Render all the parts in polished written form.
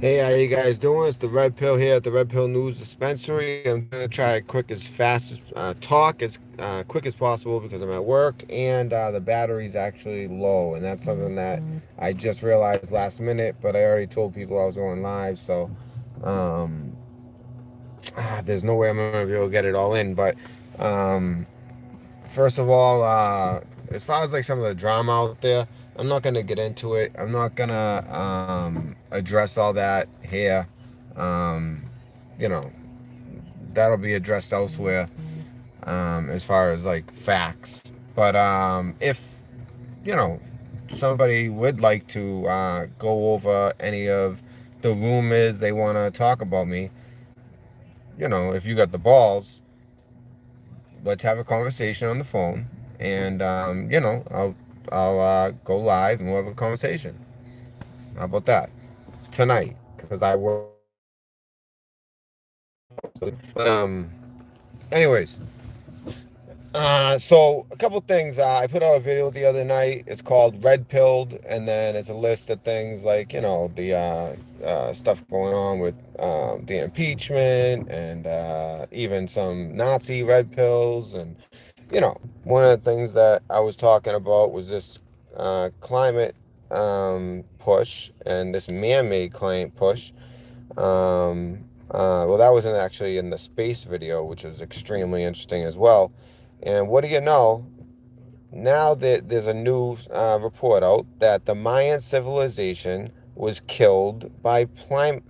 Hey, how you guys doing? It's the Red Pill here at the Red Pill News Dispensary. I'm gonna try it quick as fast as talk as quick as possible because I'm at work and the battery's actually low, and that's something that I just realized last minute. But I already told people I was going live, so um, there's no way I'm gonna be able to get it all in. But um, first of all, as far as like some of the drama out there, I'm not gonna get into it. I'm not gonna address all that here. Um, you know, that'll be addressed elsewhere as far as like facts. But if you know somebody would like to go over any of the rumors they want to talk about me, if you got the balls, let's have a conversation on the phone, and I'll go live and we'll have a conversation. How about that tonight? Because I work but anyways, so a couple things. I put out a video the other night. It's called Red Pilled, and then it's a list of things like the stuff going on with the impeachment and even some Nazi red pills. And one of the things that I was talking about was this climate push and this man-made climate push. Well, that wasn't actually in the space video, which was extremely interesting as well. And what do you know? Now that there's a new report out that the Mayan civilization was killed by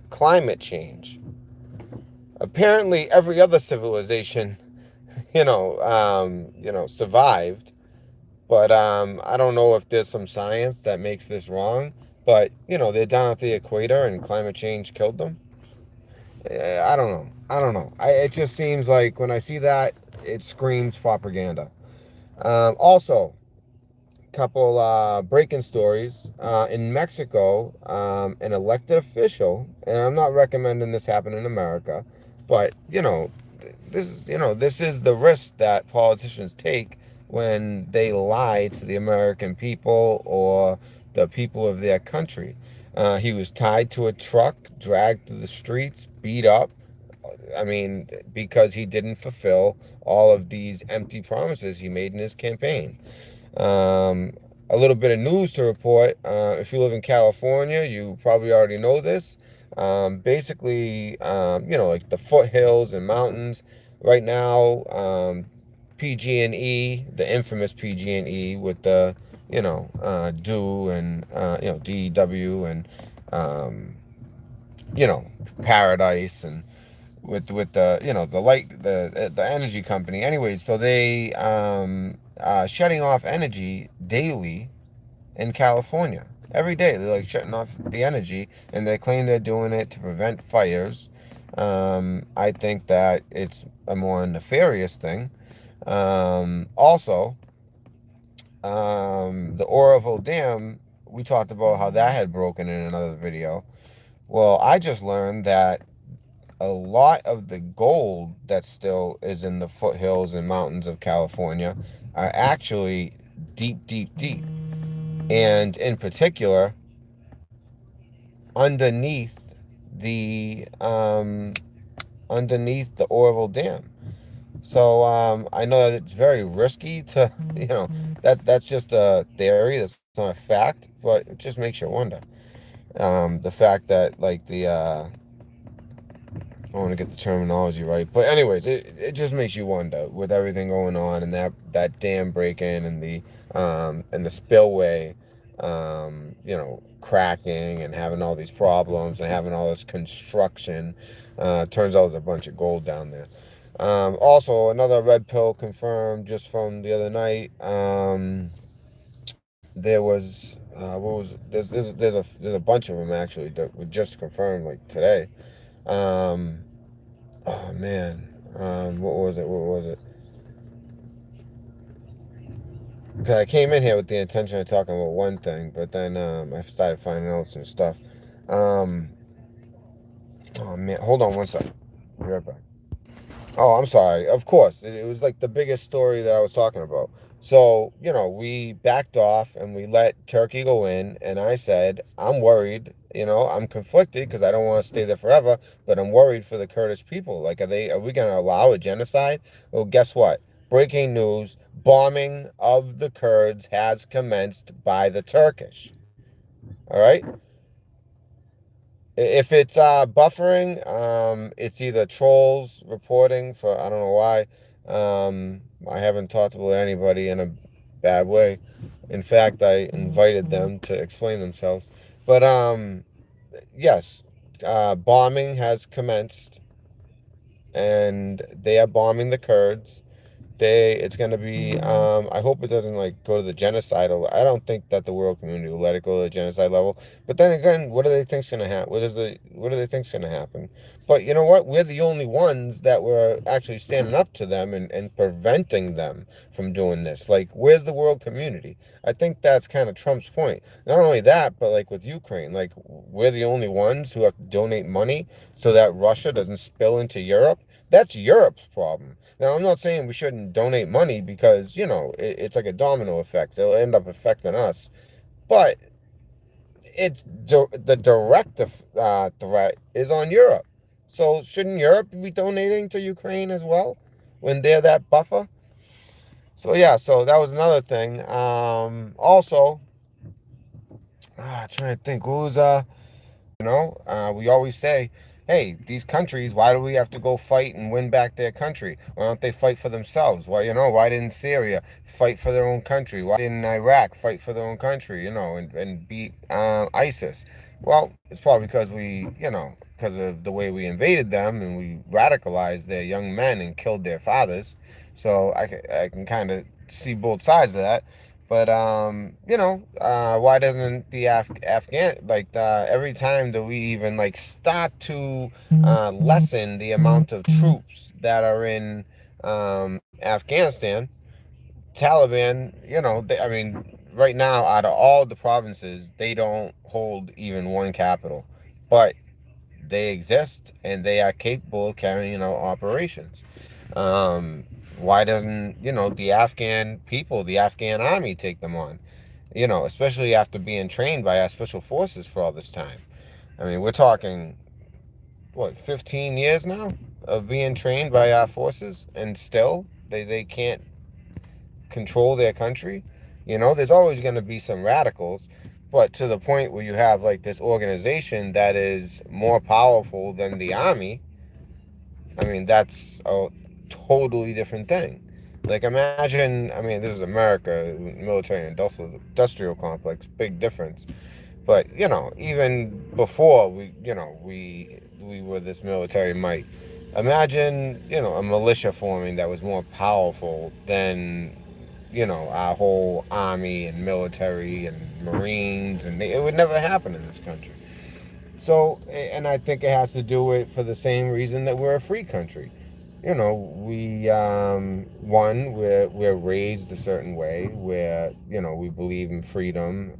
climate change. Apparently, every other civilization, survived. But I don't know if there's some science that makes this wrong. But they're down at the equator, and climate change killed them. I don't know. I don't know. It just seems like when I see that, it screams propaganda. Also, couple breaking stories in Mexico. An elected official, and I'm not recommending this happen in America, but this is the risk that politicians take when they lie to the American people or the people of their country. He was tied to a truck, dragged through the streets, beat up. I mean, because he didn't fulfill all of these empty promises he made in his campaign. Um, a little bit of news to report. If you live in California, you probably already know this. Basically, like the foothills and mountains. Right now, PG&E, the infamous PG&E with the, DEW and, DEW and, um, you know, Paradise and with the the light the energy company. Anyways, so they shutting off energy daily in California. Every day they're like shutting off the energy, and they claim they're doing it to prevent fires. I think that it's a more nefarious thing. Also, the Oroville Dam, we talked about how that had broken in another video. Well, I just learned that a lot of the gold that still is in the foothills and mountains of California are actually deep, deep, deep. And in particular, underneath the Oroville Dam. So I know that it's very risky to, that's just a theory. That's not a fact, but it just makes you wonder. The fact that like I want to get the terminology right, but anyways, it just makes you wonder with everything going on and that dam break-in and the spillway, cracking and having all these problems and having all this construction. Turns out there's a bunch of gold down there. Also, another red pill confirmed just from the other night. There was what was there's a bunch of them actually that were just confirmed like today. Um, Oh man, what was it? What was it? Because I came in here with the intention of talking about one thing, but then I started finding out some stuff. Um, oh man, hold on one second. Be right back. Oh, I'm sorry. Of course, it was like the biggest story that I was talking about. So, we backed off and we let Turkey go in, and I said, I'm worried I'm conflicted because I don't want to stay there forever, but I'm worried for the Kurdish people. Like, are we going to allow a genocide? Well, guess what? Breaking news, bombing of the Kurds has commenced by the Turkish. All right? If it's buffering, it's either trolls reporting for, I don't know why. I haven't talked about anybody in a bad way. In fact, I invited them to explain themselves. But yes, bombing has commenced, and they are bombing the Kurds. It's going to be, I hope it doesn't like go to the genocidal. I don't think that the world community will let it go to the genocide level. But then again, what do they think's going to happen? What do they think's going to happen? But you know what? We're the only ones that were actually standing up to them and preventing them from doing this. Like, where's the world community? I think that's kind of Trump's point. Not only that, but like with Ukraine, like we're the only ones who have to donate money so that Russia doesn't spill into Europe. That's Europe's problem. Now, I'm not saying we shouldn't donate money because, it's like a domino effect. It'll end up affecting us. But the direct threat is on Europe. So shouldn't Europe be donating to Ukraine as well when they're that buffer? So, yeah, so that was another thing. Also, trying to think, we always say, hey, these countries, why do we have to go fight and win back their country? Why don't they fight for themselves? Why didn't Syria fight for their own country? Why didn't Iraq fight for their own country, and beat ISIS? Well, it's probably because of the way we invaded them and we radicalized their young men and killed their fathers. So I can kind of see both sides of that. But why doesn't the Afghan every time that we even like start to lessen the amount of troops that are in Afghanistan, Taliban, right now out of all the provinces, they don't hold even one capital, but they exist and they are capable of carrying out operations. Why doesn't the Afghan people, the Afghan army, take them on? Especially after being trained by our special forces for all this time. I mean, we're talking what, 15 years now of being trained by our forces, and still they can't control their country. There's always going to be some radicals, but to the point where you have like this organization that is more powerful than the army. I mean, that's a totally different thing. Like, imagine, I mean, this is America, military industrial complex, big difference. But, even before we were this military might, imagine, a militia forming that was more powerful than, our whole army and military and Marines, and it would never happen in this country. So, and I think it has to do with for the same reason that we're a free country. We're raised a certain way where we believe in freedom.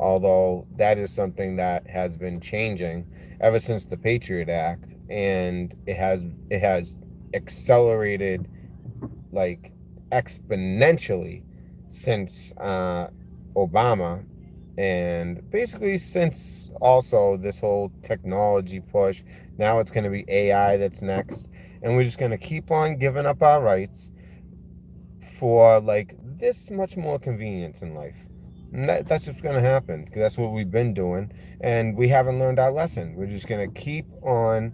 Although that is something that has been changing ever since the Patriot Act, and it has accelerated like exponentially since Obama, and basically since also this whole technology push. Now it's going to be AI that's next, and we're just going to keep on giving up our rights for like this much more convenience in life. And that's what's going to happen, because that's what we've been doing, and we haven't learned our lesson. We're just going to keep on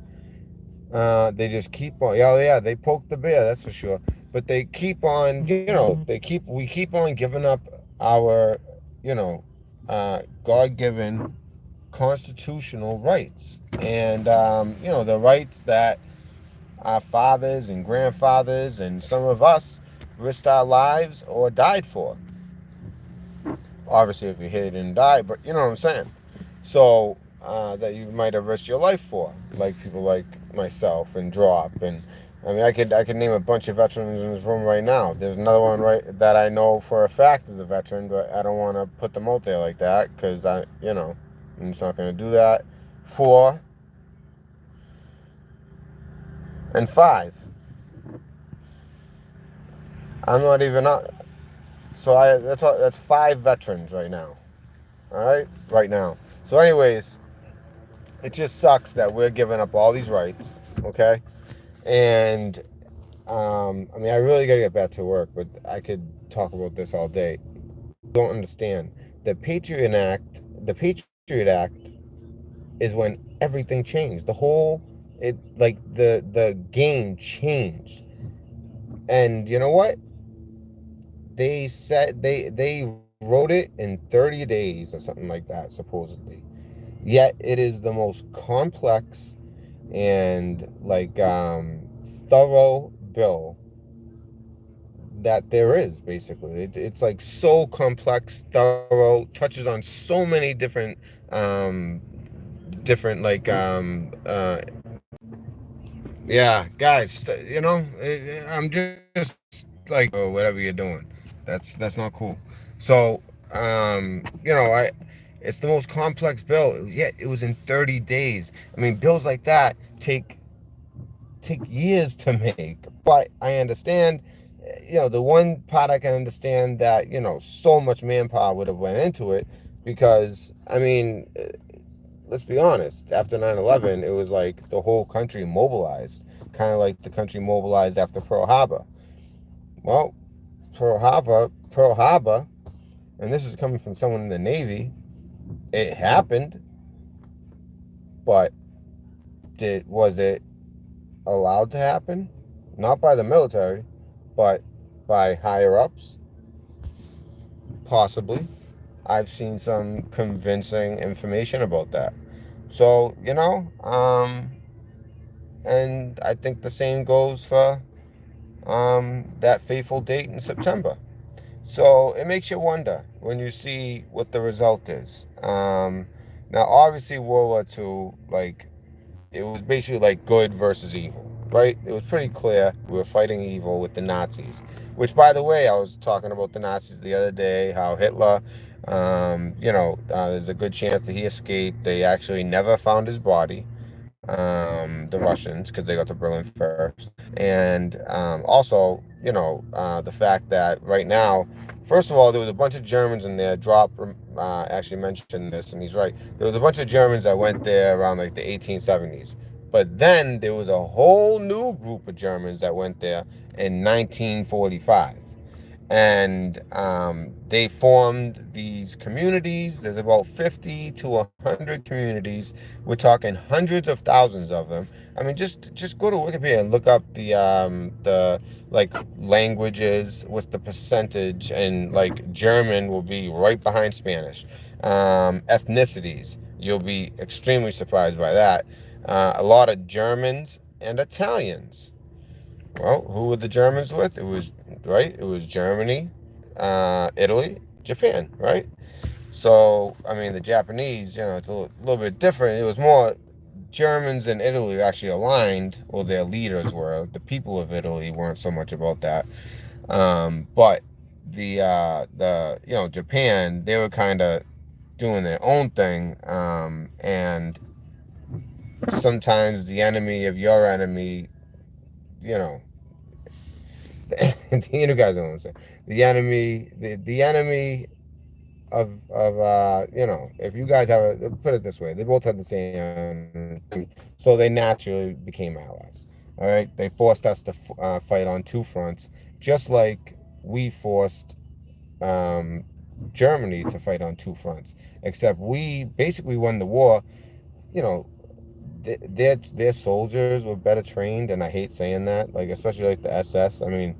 they just keep on. Oh yeah, they poke the bear, that's for sure. But they keep on, we keep on giving up our, God-given constitutional rights, and the rights that our fathers and grandfathers and some of us risked our lives or died for. Obviously, if you're hit and die, but you know what I'm saying. So that you might have risked your life for, like people like myself and Drop, and I mean, I could name a bunch of veterans in this room right now. There's another one right that I know for a fact is a veteran, but I don't want to put them out there like that because I'm just not going to do that. 4 and 5. I'm not even up. So that's 5 veterans right now. All right, right now. So, anyways, it just sucks that we're giving up all these rights, okay? And I mean, I really got to get back to work, but I could talk about this all day. Don't understand. The Patriot Act is when everything changed. The game changed. And you know what? They said they wrote it in 30 days or something like that, supposedly. Yet it is the most complex and thorough bill that there is. Basically, it's like so complex, thorough, touches on so many um different yeah, guys, I'm just like, oh, whatever you're doing, that's not cool. So it's the most complex bill, yet it was in 30 days. I mean, bills like that take years to make. But I understand, the one part I can understand, that so much manpower would have went into it, because I mean, let's be honest, after 9/11, it was like the whole country mobilized, kind of like the country mobilized after Pearl Harbor. Well, Pearl Harbor, and this is coming from someone in the Navy, it happened, but was it allowed to happen? Not by the military, but by higher ups, possibly. I've seen some convincing information about that. So, and I think the same goes for that fateful date in September. So it makes you wonder when you see what the result is. Now, obviously, World War II, it was basically like good versus evil, right? It was pretty clear we were fighting evil with the Nazis. Which, by the way, I was talking about the Nazis the other day, how Hitler, there's a good chance that he escaped. They actually never found his body, the Russians, because they got to Berlin first. And also, the fact that right now, first of all, there was a bunch of Germans in there. Drop actually mentioned this, and he's right. There was a bunch of Germans that went there around like the 1870s. But then there was a whole new group of Germans that went there in 1945. And they formed these communities. There's about 50 to 100 communities. We're talking hundreds of thousands of them. I mean, just go to Wikipedia and look up the languages, what's the percentage, and like German will be right behind Spanish. Ethnicities, you'll be extremely surprised by that. A lot of Germans and Italians. Well, who were the Germans with? It was, right? It was Germany, Italy, Japan, right? So, I mean, the Japanese, it's a little bit different. It was more Germans and Italy actually aligned, well, their leaders were. The people of Italy weren't so much about that. But Japan, they were kind of doing their own thing. And sometimes the enemy of your enemy, you know, you guys don't understand. The enemy of if you guys have put it this way, they both had the same enemy, so they naturally became allies. All right, they forced us to fight on two fronts, just like we forced Germany to fight on two fronts. Except we basically won the war. You know, their soldiers were better trained, and I hate saying that, like especially like the SS. I mean,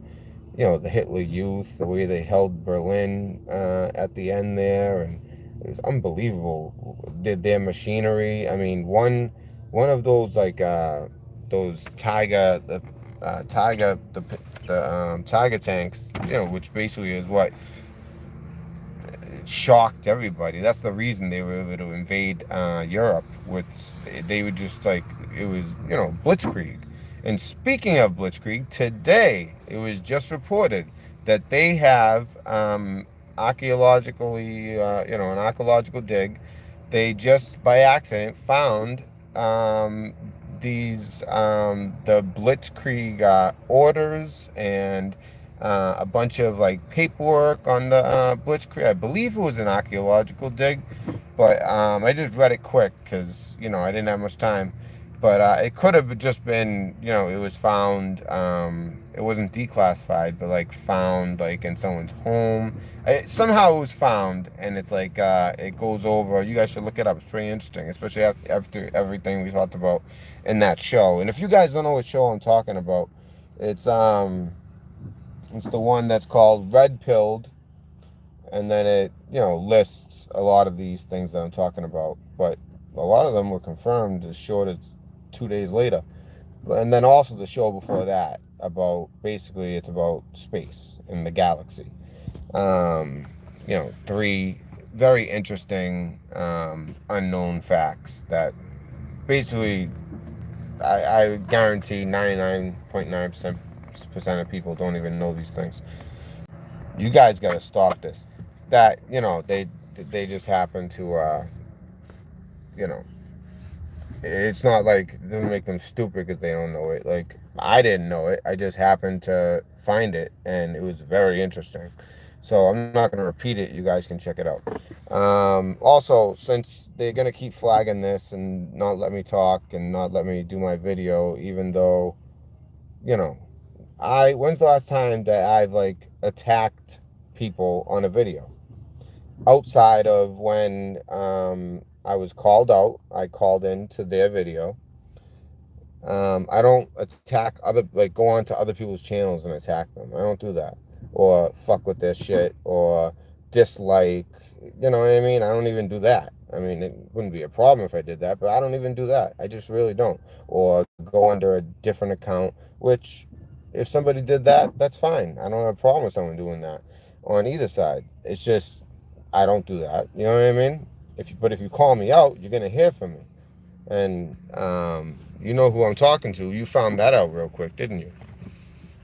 the Hitler Youth, the way they held Berlin at the end there, and it was unbelievable. Their machinery. I mean, one of those those Tiger tanks, which basically is what shocked everybody. That's the reason they were able to invade Europe. They would just it was blitzkrieg. And speaking of blitzkrieg, today it was just reported that they have archaeologically, an archaeological dig. They just by accident found the blitzkrieg orders and a bunch of paperwork on the blitzkrieg. I believe it was an archaeological dig, But I just read it quick because, you know, I didn't have much time. But it could have just been, you know, it was found, it wasn't declassified, but like found like in someone's home. Somehow it was found, and it's like, it goes over. You guys should look it up. It's pretty interesting, especially after everything we talked about in that show. And if you guys don't know what show I'm talking about, it's the one that's called Red Pilled, and then it, you know, lists a lot of these things that I'm talking about, but a lot of them were confirmed as short as 2 days later. And then also the show before that about, basically it's about space and the galaxy. You know, three very interesting unknown facts that basically I guarantee 99.9% of people don't even know these things. You guys got to stop this. That, you know, they just happen to, you know, it's not like it doesn't make them stupid because they don't know it. Like, I didn't know it. I just happened to find it, and it was very interesting. So I'm not going to repeat it. You guys can check it out. Also, since they're going to keep flagging this and not let me talk and not let me do my video, even though, you know, when's the last time that I've like attacked people on a video? Outside of when I was called out, I called into their video. I don't attack like go on to other people's channels and attack them. I don't do that. Or fuck with their shit or dislike, you know what I mean? I don't even do that. I mean, it wouldn't be a problem if I did that, but I don't even do that. I just really don't. Or go under a different account, which if somebody did that, that's fine. I don't have a problem with someone doing that on either side. It's just I don't do that. You know what I mean? But if you call me out, you're gonna hear from me. And you know who I'm talking to. You found that out real quick, didn't you?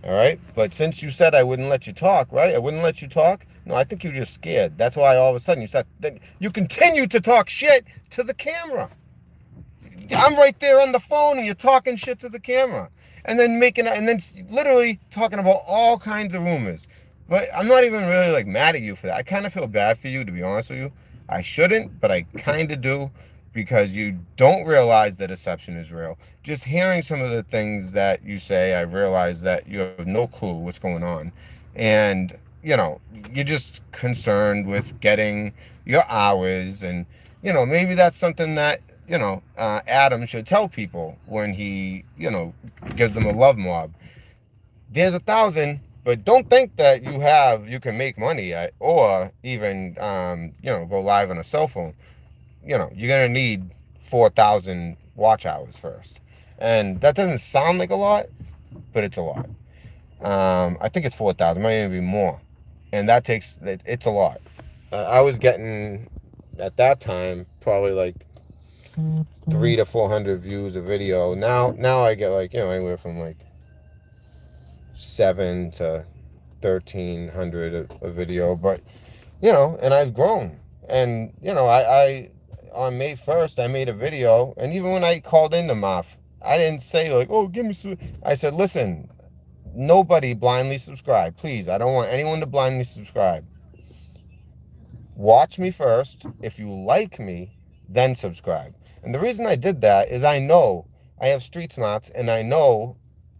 All right. But since you said I wouldn't let you talk, right? I wouldn't let you talk. No, I think you're just scared. That's why all of a sudden you continue to talk shit to the camera. I'm right there on the phone and you're talking shit to the camera. And then literally talking about all kinds of rumors. But I'm not even really like mad at you for that. I kind of feel bad for you, to be honest with you. I shouldn't, but I kind of do, because you don't realize that deception is real. Just hearing some of the things that you say, I realize that you have no clue what's going on. And, you know, you're just concerned with getting your hours. And, you know, maybe that's something that, you know, Adam should tell people when he, you know, gives them a love mob. There's 1,000, but don't think that you can make money at, or even, you know, go live on a cell phone. You know, you're going to need 4,000 watch hours first. And that doesn't sound like a lot, but it's a lot. I think it's 4,000, might even be more. And it's a lot. I was getting, at that time, probably like 300 to 400 views a video. Now I get like, you know, anywhere from like 7 to 1,300 a video. But, you know, and I've grown. And, you know, I on May 1st, I made a video, and even when I called into Moth, I didn't say like, oh, give me some. I said, listen, nobody blindly subscribe. Please, I don't want anyone to blindly subscribe. Watch me first. If you like me, then subscribe. And the reason I did that is I know I have street smarts, and I know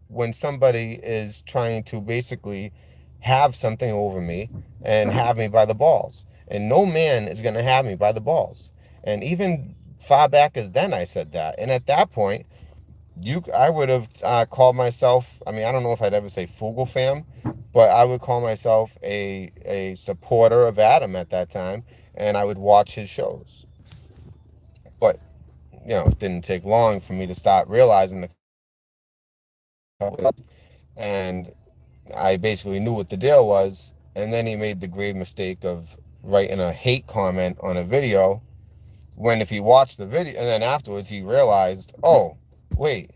when somebody is trying to basically have something over me and have me by the balls. And no man is going to have me by the balls. And even far back as then, I said that. And at that point, I would have called myself, I mean, I don't know if I'd ever say Fugel fam, but I would call myself a supporter of Adam at that time, and I would watch his shows. But, you know, it didn't take long for me to start realizing and I basically knew what the deal was. And then he made the grave mistake of writing a hate comment on a video, when if he watched the video and then afterwards he realized, oh, wait,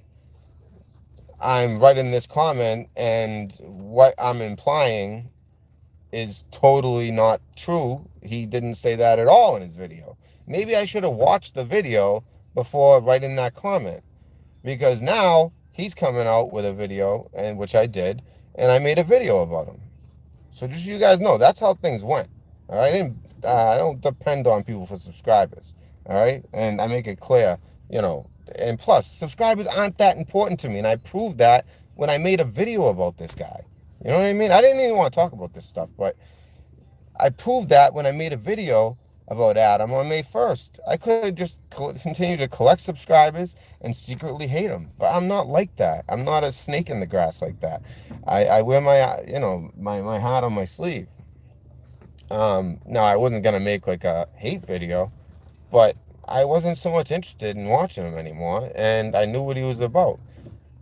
I'm writing this comment and what I'm implying is totally not true. He didn't say that at all in his video. Maybe I should have watched the video before writing that comment, because now he's coming out with a video, and which I did, and I made a video about him. So just so you guys know, that's how things went. All right, I don't depend on people for subscribers. All right, and I make it clear, you know. And plus, subscribers aren't that important to me, and I proved that when I made a video about this guy. You know what I mean? I didn't even want to talk about this stuff, but I proved that when I made a video about Adam on May 1st. I could have just continued to collect subscribers and secretly hate him, but I'm not like that. I'm not a snake in the grass like that. I wear my, my heart on my sleeve. No, I wasn't gonna make like a hate video, but I wasn't so much interested in watching him anymore, and I knew what he was about.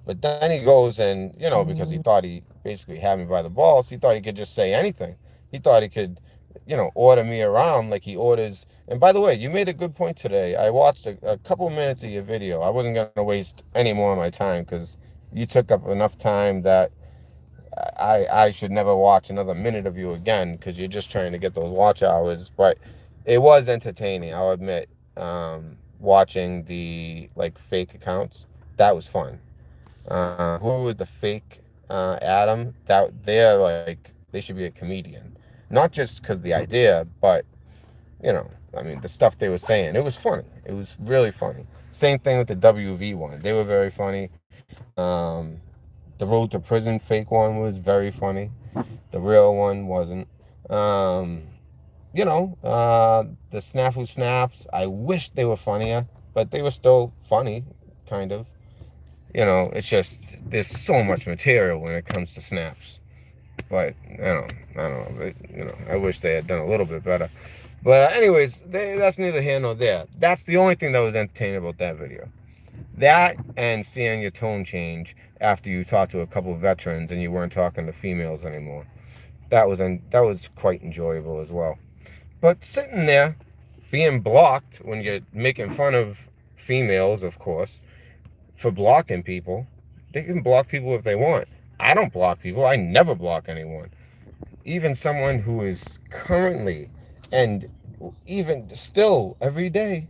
But then he goes and, because he thought he basically had me by the balls, he thought he could just say anything. He thought he could, order me around like he orders. And by the way, you made a good point today. I watched a couple minutes of your video. I wasn't going to waste any more of my time because you took up enough time that I should never watch another minute of you again because you're just trying to get those watch hours. But it was entertaining, I'll admit. Watching the fake accounts, that was fun. Who was the fake Adam? That they should be a comedian, not just because the idea, but I mean the stuff they were saying. It was funny. It was really funny. Same thing with the WV one. They were very funny. The Road to Prison fake one was very funny. The real one wasn't. The Snafu Snaps. I wish they were funnier, but they were still funny, kind of. It's just there's so much material when it comes to snaps. But I don't know. I wish they had done a little bit better. But anyways, that's neither here nor there. That's the only thing that was entertaining about that video. That and seeing your tone change after you talked to a couple of veterans and you weren't talking to females anymore. That was quite enjoyable as well. But sitting there, being blocked when you're making fun of females, of course, for blocking people. They can block people if they want. I don't block people. I never block anyone. Even someone who is currently and even still every day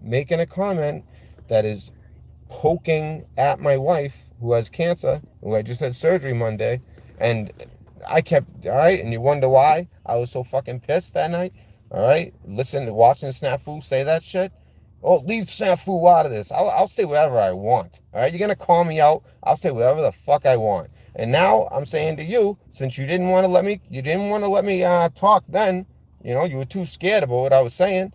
making a comment that is poking at my wife who has cancer, who I just had surgery Monday, and I kept, all right, and you wonder why I was so fucking pissed that night? All right, watching Snafu say that shit. Oh, leave Snafu out of this. I'll say whatever I want. All right, you're gonna call me out. I'll say whatever the fuck I want. And now I'm saying to you, since you didn't want to let me talk then. You were too scared about what I was saying,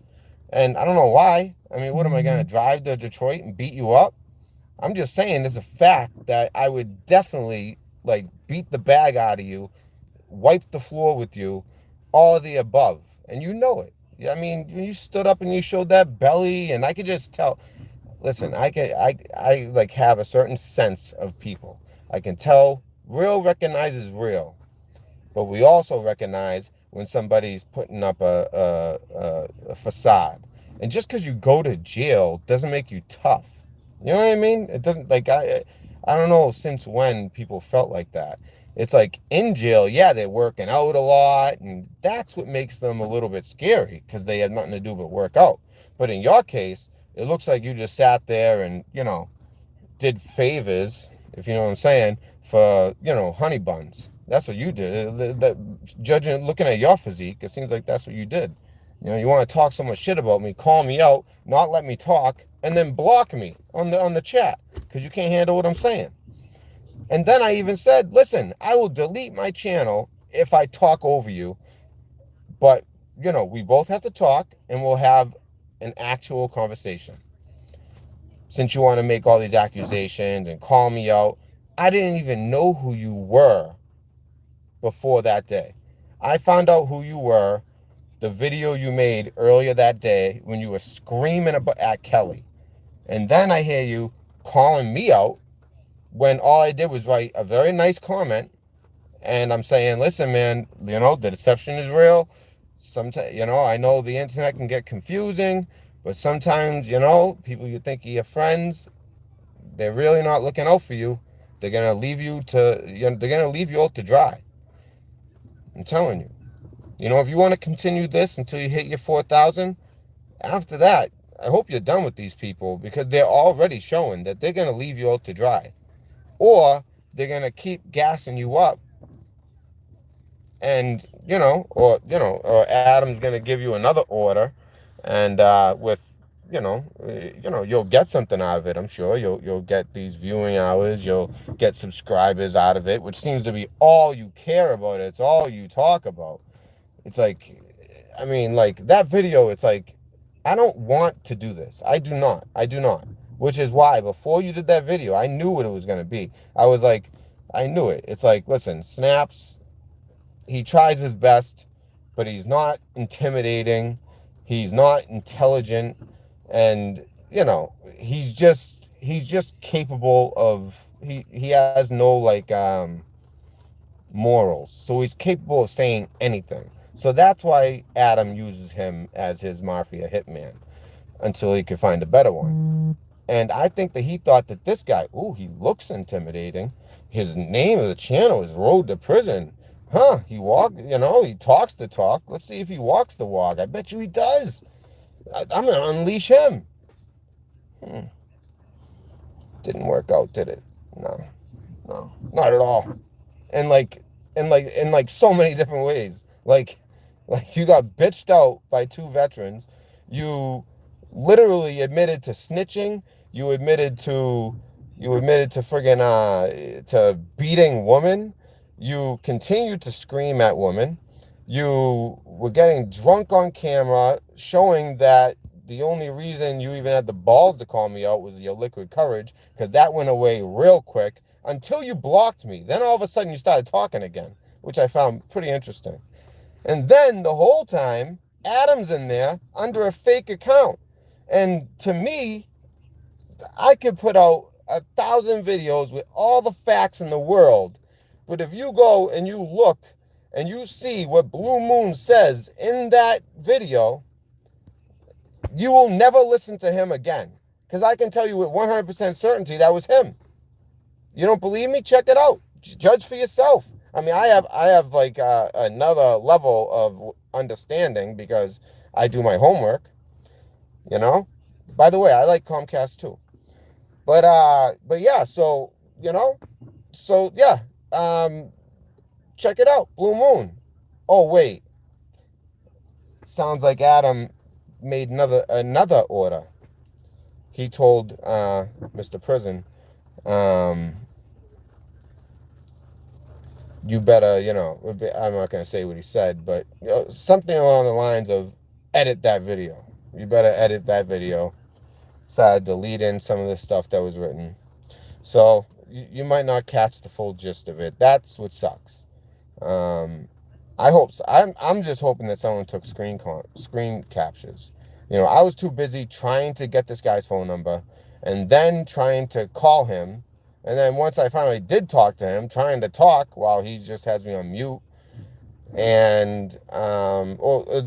and I don't know why. I mean, what am I gonna drive to Detroit and beat you up? I'm just saying, there's a fact that I would definitely beat the bag out of you, wipe the floor with you, all of the above, and you know it. I mean, when you stood up and you showed that belly, and I could just tell. Listen, I have a certain sense of people. I can tell real recognizes real, but we also recognize when somebody's putting up a facade. And just because you go to jail doesn't make you tough. You know what I mean? It doesn't I don't know since when people felt like that. It's like in jail, yeah, they're working out a lot, and that's what makes them a little bit scary because they have nothing to do but work out. But in your case, it looks like you just sat there and, did favors, if you know what I'm saying, for, honey buns. That's what you did. Looking at your physique, it seems like that's what you did. You want to talk so much shit about me, call me out, not let me talk, and then block me on the chat because you can't handle what I'm saying. And then I even said, listen, I will delete my channel if I talk over you. But, we both have to talk and we'll have an actual conversation. Since you want to make all these accusations and call me out, I didn't even know who you were before that day. I found out who you were, the video you made earlier that day when you were screaming at Kelly. And then I hear you calling me out when all I did was write a very nice comment. And I'm saying, listen, man, the deception is real. Sometimes, I know the internet can get confusing, but sometimes, people you think are your friends, they're really not looking out for you. They're gonna leave you out to dry. I'm telling you. If you want to continue this until you hit your 4,000, after that, I hope you're done with these people because they're already showing that they're gonna leave you out to dry, or they're gonna keep gassing you up and or Adam's gonna give you another order, and with you'll get something out of it. I'm sure you'll get these viewing hours, you'll get subscribers out of it, which seems to be all you care about. It's all you talk about. It's like, I mean, like that video, it's like, I don't want to do this. I do not. Which is why before you did that video, I knew what it was going to be. I was like, I knew it. It's like, listen, Snaps, he tries his best, but he's not intimidating. He's not intelligent. And, he's just capable of, he has no like, morals. So he's capable of saying anything. So that's why Adam uses him as his mafia hitman until he could find a better one. And I think that he thought that this guy, ooh, he looks intimidating. His name of the channel is Road to Prison. Huh, he talks the talk. Let's see if he walks the walk. I bet you he does. I'm going to unleash him. Didn't work out, did it? No, not at all. And in so many different ways. Like you got bitched out by two veterans. You literally admitted to snitching. You admitted to friggin' to beating women. You continued to scream at women. You were getting drunk on camera, showing that the only reason you even had the balls to call me out was your liquid courage, because that went away real quick until you blocked me. Then all of a sudden you started talking again, which I found pretty interesting. And then the whole time, Adam's in there under a fake account. And to me, I could put out 1,000 videos with all the facts in the world. But if you go and you look and you see what Blue Moon says in that video, you will never listen to him again. Because I can tell you with 100% certainty that was him. You don't believe me? Check it out. Judge for yourself. I mean, I have like another level of understanding because I do my homework. By the way, I like Comcast too. But yeah, so yeah. Check it out, Blue Moon. Oh wait, sounds like Adam made another order. He told Mr. Prison, you better, I'm not going to say what he said, but something along the lines of edit that video. You better edit that video. Started deleting some of the stuff that was written. So you might not catch the full gist of it. That's what sucks. I hope so. I'm just hoping that someone took screen captures. I was too busy trying to get this guy's phone number and then trying to call him. And then once I finally did talk to him, trying to talk while he just has me on mute. And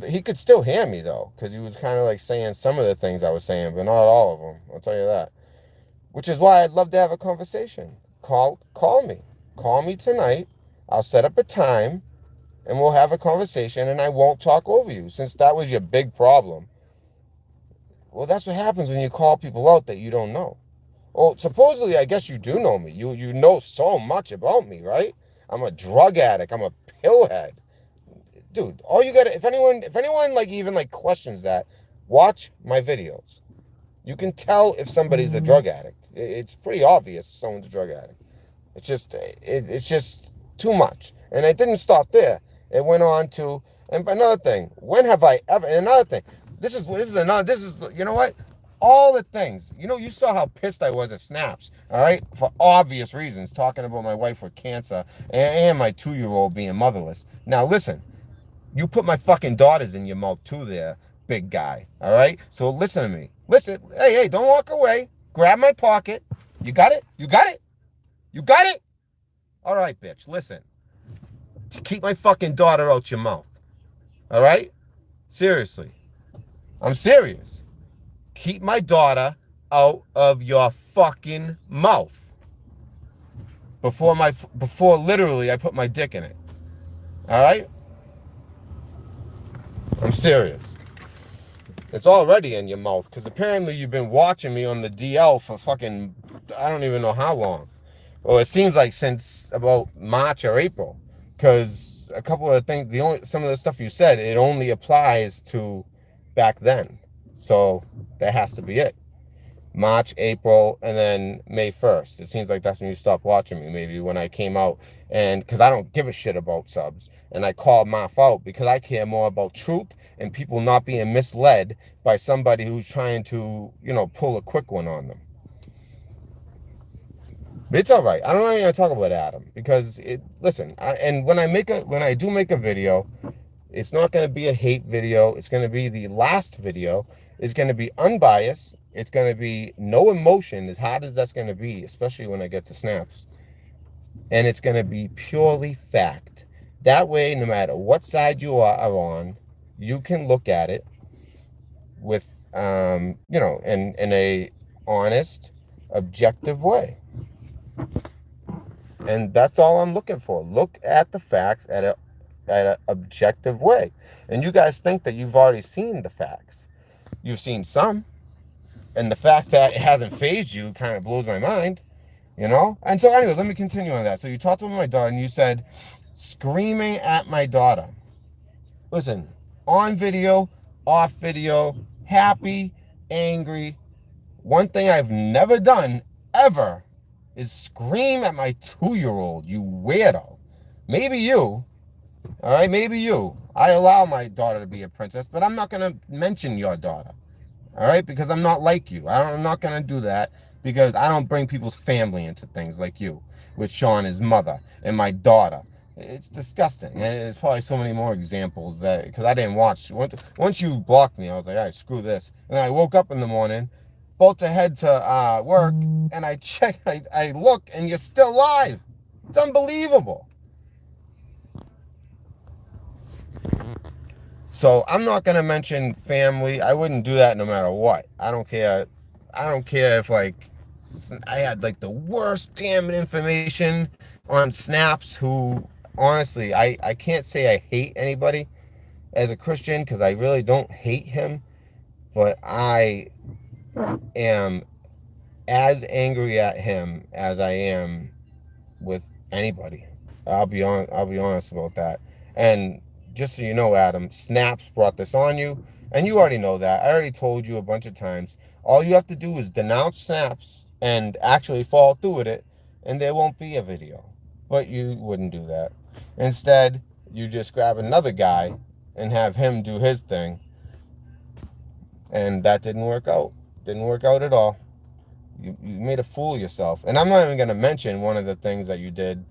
he could still hear me though, because he was kind of like saying some of the things I was saying, but not all of them. I'll tell you that. Which is why I'd love to have a conversation. Call me tonight. I'll set up a time and we'll have a conversation and I won't talk over you, since that was your big problem. Well, that's what happens when you call people out that you don't know. Well, supposedly, I guess you do know me. You know so much about me, right? I'm a drug addict. I'm a pillhead. Dude, all you gotta, if anyone like even like questions that, watch my videos. You can tell if somebody's a drug addict. It's pretty obvious someone's a drug addict. It's just too much. And it didn't stop there. It went on to, and another thing, when have I ever, and another thing, you know what? All the things, you saw how pissed I was at Snaps, all right? For obvious reasons, talking about my wife with cancer and my 2-year-old being motherless. Now listen, you put my fucking daughters in your mouth too there, big guy, all right? So listen to me. Listen, hey, don't walk away. Grab my pocket. You got it? You got it? You got it? All right, bitch, listen. Keep my fucking daughter out your mouth, all right? Seriously. I'm serious. Keep my daughter out of your fucking mouth. Before literally I put my dick in it. All right? I'm serious. It's already in your mouth because apparently you've been watching me on the DL for fucking, I don't even know how long. Well, it seems like since about March or April, because a couple of things, some of the stuff you said, it only applies to back then. So that has to be it. March, April, and then May 1st. It seems like that's when you stopped watching me, maybe when I came out. And because I don't give a shit about subs. And I called Maf out because I care more about truth and people not being misled by somebody who's trying to, pull a quick one on them. But it's all right. I don't want to talk about Adam because when I do make a video, it's not going to be a hate video. It's going to be the last video. It's going to be unbiased. It's going to be no emotion, as hard as that's going to be, especially when I get to snaps. And it's going to be purely fact. That way, no matter what side you are on, you can look at it with, in a honest, objective way. And that's all I'm looking for. Look at the facts at an objective way. And you guys think that you've already seen the facts. You've seen some. And the fact that it hasn't fazed you kind of blows my mind, And so anyway, let me continue on that. So you talked to my daughter and you said, screaming at my daughter. Listen, on video, off video, happy, angry. One thing I've never done, ever, is scream at my 2-year-old, you weirdo. Maybe you, all right, maybe you. I allow my daughter to be a princess, but I'm not going to mention your daughter. All right, because I'm not like you. I'm not going to do that because I don't bring people's family into things like you with Sean, his mother, and my daughter. It's disgusting. And there's probably so many more examples that, because I didn't watch. Once you blocked me, I was like, all right, screw this. And then I woke up in the morning, about to head to work, and I check, I look, and you're still live. It's unbelievable. So I'm not going to mention family. I wouldn't do that no matter what. I don't care. I don't care if I had the worst damn information on snaps who, honestly, I can't say I hate anybody as a Christian because I really don't hate him. But I am as angry at him as I am with anybody. I'll be honest about that. And just so you know, Adam, Snaps brought this on you, and you already know that. I already told you a bunch of times. All you have to do is denounce Snaps and actually follow through with it, and there won't be a video. But you wouldn't do that. Instead, you just grab another guy and have him do his thing, and that didn't work out. Didn't work out at all. You made a fool of yourself. And I'm not even going to mention one of the things that you did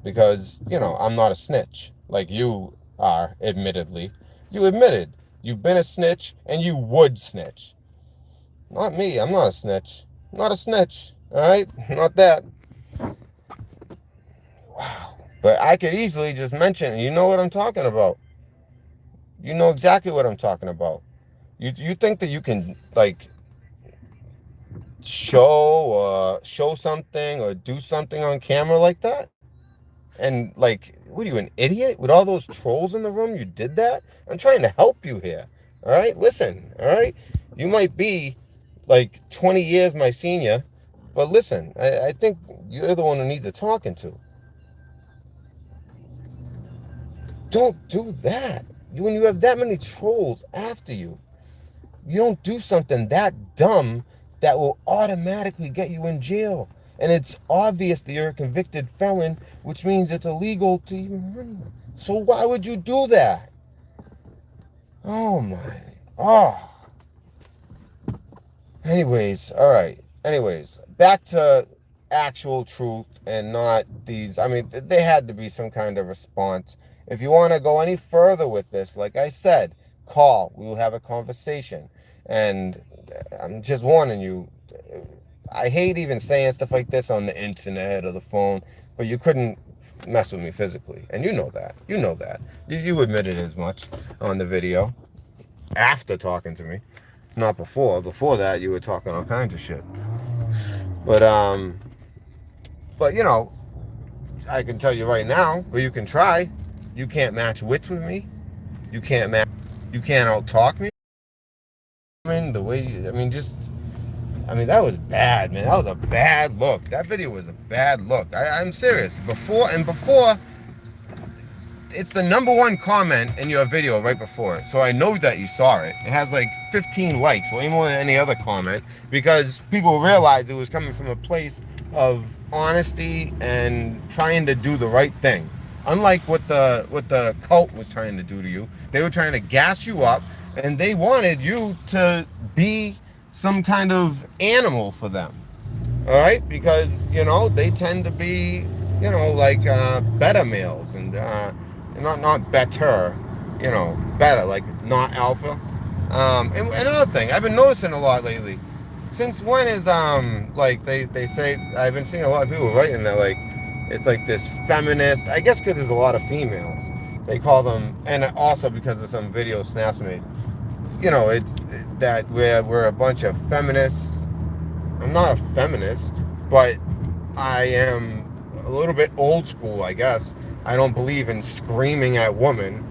because, I'm not a snitch like you are, admittedly. You admitted you've been a snitch and you would snitch. Not me. I'm not a snitch. Not a snitch. All right? Not that. Wow. But I could easily just mention, you know what I'm talking about. You know exactly what I'm talking about. You think that you can, show something or do something on camera like that? And what are you, an idiot? With all those trolls in the room, you did that? I'm trying to help you here. All right? Listen, all right? You might be 20 years my senior, but listen, I think you're the one who needs a talking to. Don't do that. When you have that many trolls after you, you don't do something that dumb that will automatically get you in jail. And it's obvious that you're a convicted felon, which means it's illegal to even run one. So why would you do that? Oh my. Oh. Anyways, all right. Anyways, back to actual truth and not these. I mean, there had to be some kind of response. If you want to go any further with this, like I said, call. We will have a conversation. And I'm just warning you, I hate even saying stuff like this on the internet or the phone, but you couldn't mess with me physically. And you know that. You know that. You admitted as much on the video after talking to me. Not before. Before that, you were talking all kinds of shit. But I can tell you right now, or you can try, you can't match wits with me. You can't out-talk me. The way that was bad, man. That was a bad look. That video was a bad look. I'm serious. Before it's the #1 comment in your video right before it. So I know that you saw it. It has like 15 likes, way more than any other comment, because people realized it was coming from a place of honesty and trying to do the right thing. Unlike what the cult was trying to do to you. They were trying to gas you up, and they wanted you to be some kind of animal for them. All right, because they tend to be like beta males, and not better, better, like not alpha. And another thing I've been noticing a lot lately, since when is like they say, I've been seeing a lot of people writing that like it's like this feminist, I guess because there's a lot of females, they call them, and also because of some video snaps made, it's that we're a bunch of feminists. I'm not a feminist, but I am a little bit old school, I guess. I don't believe in screaming at women,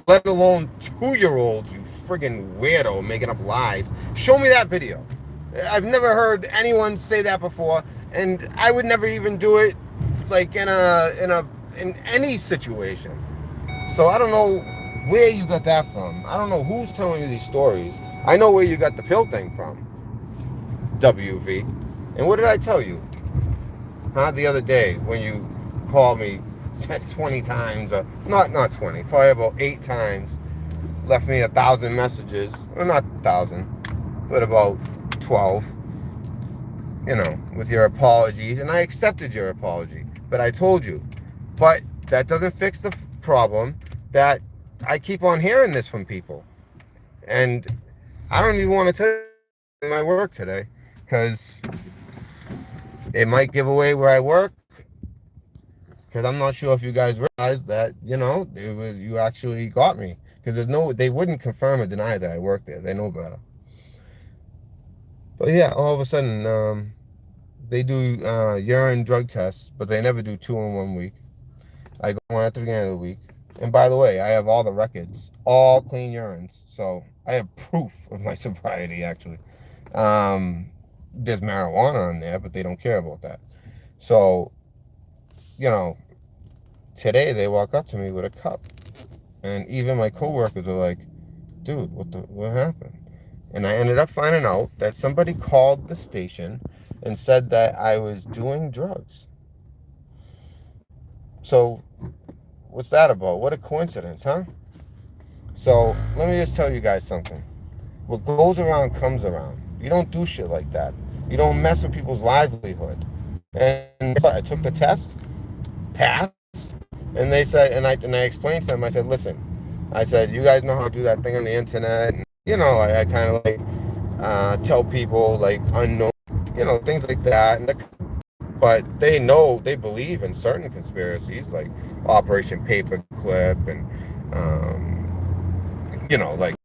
let alone 2-year-olds, you friggin' weirdo making up lies. Show me that video. I've never heard anyone say that before, and I would never even do it like in any situation. So I don't know where you got that from. I don't know who's telling you these stories. I know where you got the pill thing from. WV. And what did I tell you? The other day when you called me 20 times, not 20, probably about 8 times, left me 1,000 messages, or not 1,000, but about 12, with your apologies, and I accepted your apology, but I told you, but that doesn't fix the problem that I keep on hearing this from people, and I don't even want to tell you my work today, because it might give away where I work, because I'm not sure if you guys realize that, it was, you actually got me, because they wouldn't confirm or deny that I work there. They know better. But yeah, all of a sudden, they do urine drug tests, but they never do 2 in 1 week. I go on at the beginning of the week. And by the way, I have all the records, all clean urines. So I have proof of my sobriety, actually. There's marijuana on there, but they don't care about that. So, today they walk up to me with a cup. And even my coworkers are like, dude, what happened? And I ended up finding out that somebody called the station and said that I was doing drugs. So what's that about? What a coincidence, huh? So let me just tell you guys something. What goes around comes around. You don't do shit like that. You don't mess with people's livelihood. And I took the test, passed, and they said, and I explained to them, I said, listen, I said, you guys know how to do that thing on the internet. And, I kind of like tell people like unknown, things like that. But they believe in certain conspiracies like Operation Paperclip and, like,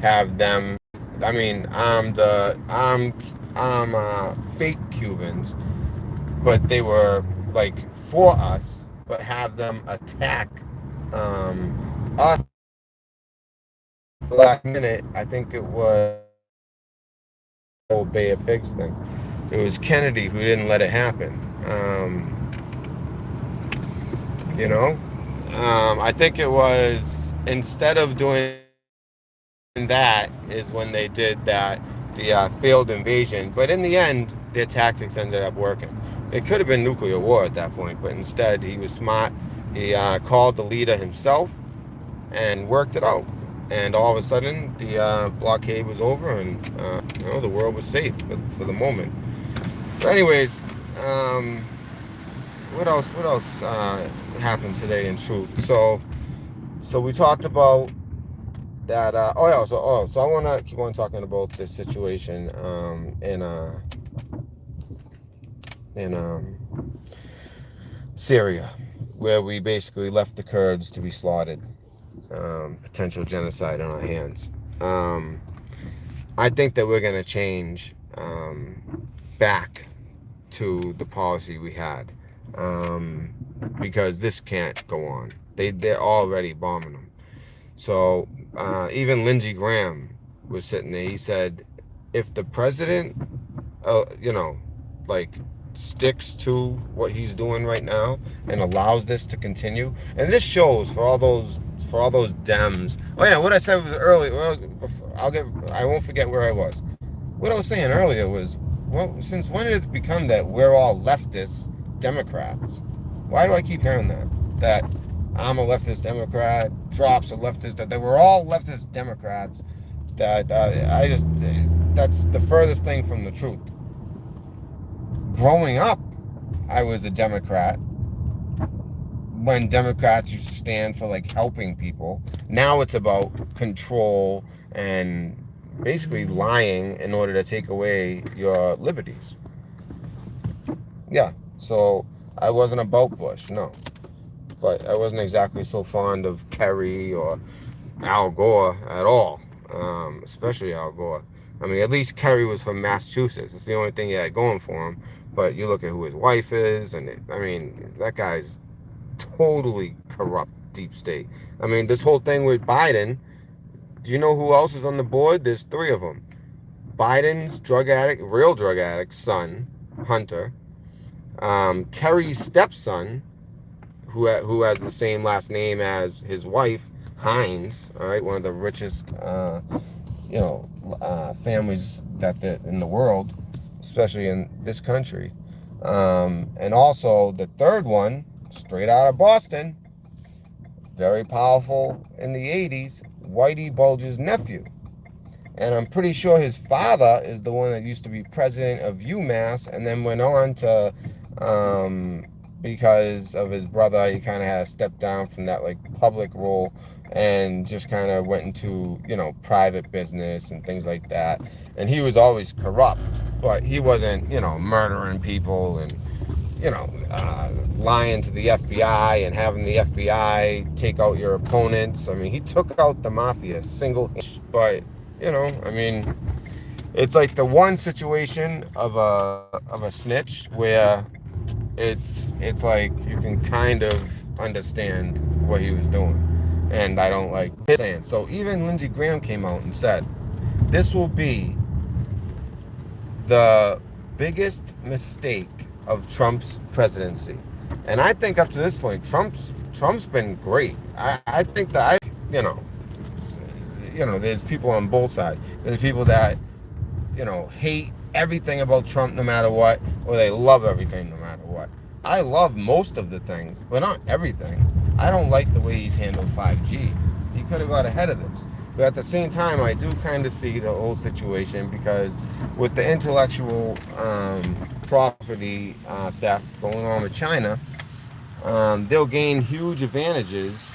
have them. I mean, I'm fake Cubans, but they were like for us, but have them attack us. Last minute, I think it was the old Bay of Pigs thing. It was Kennedy who didn't let it happen. I think it was, instead of doing that, is when they did the failed invasion. But in the end, their tactics ended up working. It could have been nuclear war at that point, but instead he was smart. He called the leader himself and worked it out. And all of a sudden, the blockade was over, and the world was safe for the moment. But anyways, what else happened today in truth? So we talked about that. So I want to keep on talking about this situation in Syria, where we basically left the Kurds to be slaughtered. Potential genocide on our hands. I think that we're going to change back to the policy we had, because this can't go on. They're already bombing them. So even Lindsey Graham was sitting there. He said, if the president, like sticks to what he's doing right now and allows this to continue. And this shows for all those Dems. Oh yeah, what I said was earlier. I won't forget where I was. What I was saying earlier was, well, since when did it become that we're all leftist Democrats? Why do I keep hearing that? That I'm a leftist Democrat, Drop's a leftist, that they were all leftist Democrats. That's the furthest thing from the truth. Growing up, I was a Democrat when Democrats used to stand for like helping people. Now it's about control and basically lying in order to take away your liberties. Yeah, so I wasn't about Bush, no. But I wasn't exactly so fond of Kerry or Al Gore at all, especially Al Gore. I mean, at least Kerry was from Massachusetts. It's the only thing he had going for him. But you look at who his wife is, and I mean, that guy's totally corrupt deep state. I mean, this whole thing with Biden, do you know who else is on the board? There's 3 of them. Biden's real drug addict son, Hunter, Kerry's stepson, who has the same last name as his wife, Hines, all right, one of the richest, families in the world, especially in this country. And also the third one, straight out of Boston, very powerful in the 80s, Whitey Bulge's nephew. And I'm pretty sure his father is the one that used to be president of UMass and then went on to, because of his brother, he kind of had to step down from that like public role and just kind of went into, private business and things like that. And he was always corrupt, but he wasn't, murdering people and, lying to the FBI and having the FBI take out your opponents. I mean, he took out the mafia but, it's like the one situation of a snitch where it's like you can kind of understand what he was doing. And I don't like saying. So even Lindsey Graham came out and said, this will be the biggest mistake of Trump's presidency. And I think up to this point, Trump's been great. I think that, there's people on both sides. There's people that, hate everything about Trump no matter what, or they love everything no matter what. I love most of the things, but not everything. I don't like the way he's handled 5G. He could have got ahead of this. But at the same time, I do kind of see the whole situation because with the intellectual property theft going on with China, they'll gain huge advantages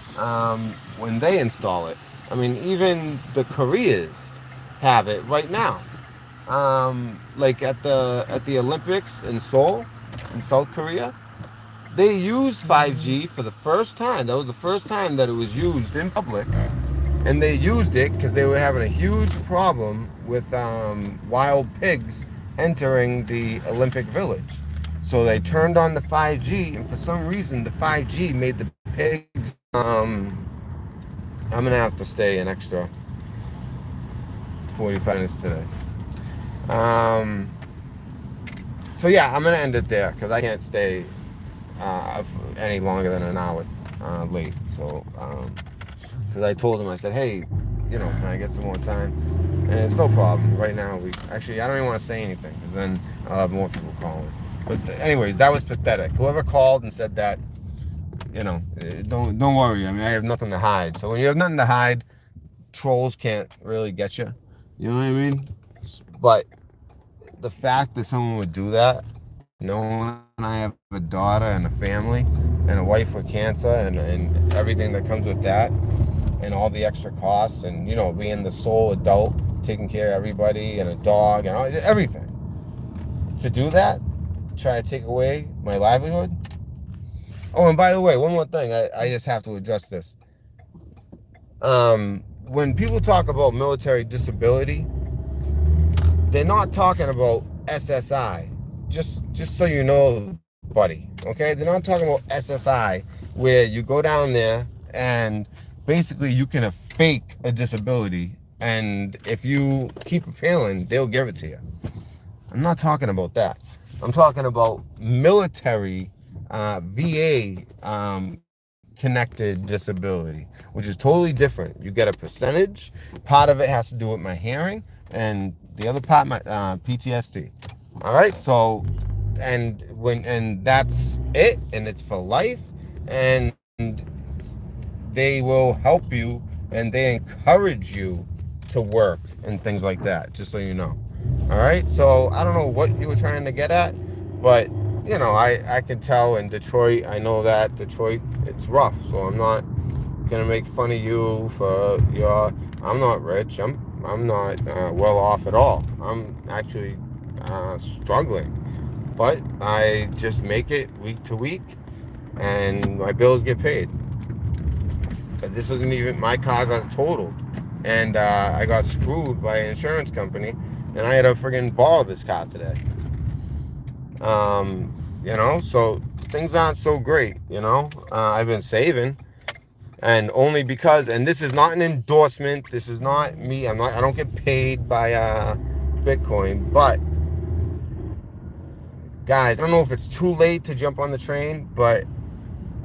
when they install it. I mean, even the Koreas have it right now. Like at the Olympics in Seoul, in South Korea, they used 5G for the first time. That was the first time that it was used in public. And they used it because they were having a huge problem with wild pigs entering the Olympic Village. So they turned on the 5G, and for some reason, the 5G made the pigs... I'm going to have to stay an extra 45 minutes today. So yeah, I'm going to end it there because I can't stay any longer than an hour late. So, because I told him, I said, hey, can I get some more time? And it's no problem. Right now, I don't even want to say anything because then I'll have more people calling. But anyways, that was pathetic. Whoever called and said that, don't worry. I mean, I have nothing to hide. So when you have nothing to hide, trolls can't really get you. You know what I mean? But the fact that someone would do that, knowing I have a daughter and a family and a wife with cancer and everything that comes with that and all the extra costs and, being the sole adult, taking care of everybody and a dog and everything. To do that, try to take away my livelihood. Oh, and by the way, one more thing, I just have to address this. When people talk about military disability, they're not talking about SSI. Just so you know, buddy, okay? They're not talking about SSI, where you go down there and basically you can fake a disability, and if you keep appealing, they'll give it to you. I'm not talking about that. I'm talking about military VA connected disability, which is totally different. You get a percentage. Part of it has to do with my hearing, and the other part, my PTSD. All right, so and that's it, and it's for life, and they will help you and they encourage you to work and things like that, just so you know. All right, so I don't know what you were trying to get at, but I can tell in Detroit, I know that Detroit, it's rough, so I'm not gonna make fun of you for I'm not rich, I'm not well off at all. I'm actually struggling, but I just make it week to week and my bills get paid. But this wasn't even, my car got totaled, and I got screwed by an insurance company, and I had to friggin' borrow this car today. So things aren't so great. I've been saving, and only because, and this is not an endorsement, this is not me, I don't get paid by Bitcoin, but guys, I don't know if it's too late to jump on the train, but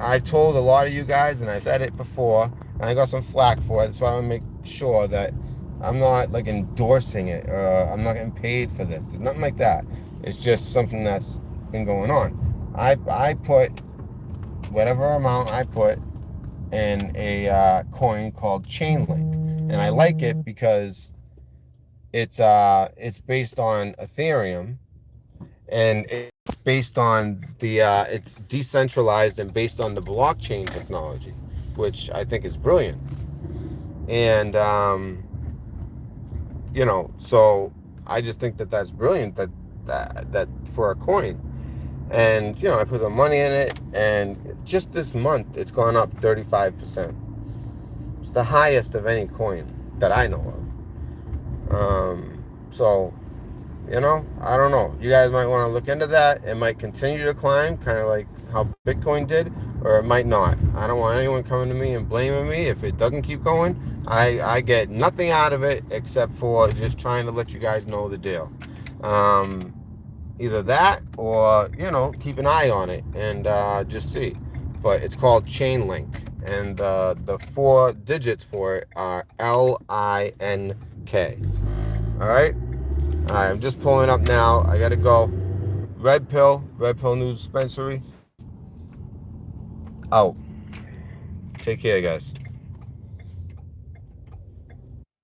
I told a lot of you guys, and I said it before, and I got some flack for it, so I want to make sure that I'm not like endorsing it, or I'm not getting paid for this. It's nothing like that. It's just something that's been going on. I put whatever amount I put in a coin called Chainlink, and I like it because it's based on Ethereum, and it's based on the it's decentralized and based on the blockchain technology, which I think is brilliant. And so I just think that that's brilliant, that for a coin. And I put the money in it, and just this month it's gone up 35%. It's the highest of any coin that I know of. So I don't know. You guys might want to look into that. It might continue to climb, kind of like how Bitcoin did, or it might not. I don't want anyone coming to me and blaming me if it doesn't keep going. I get nothing out of it except for just trying to let you guys know the deal. Either that or, keep an eye on it and just see. But it's called Chainlink, and the 4 digits for it are LINK. All right? I'm just pulling up now. I gotta go. Red Pill News Dispensary. Out. Take care, guys.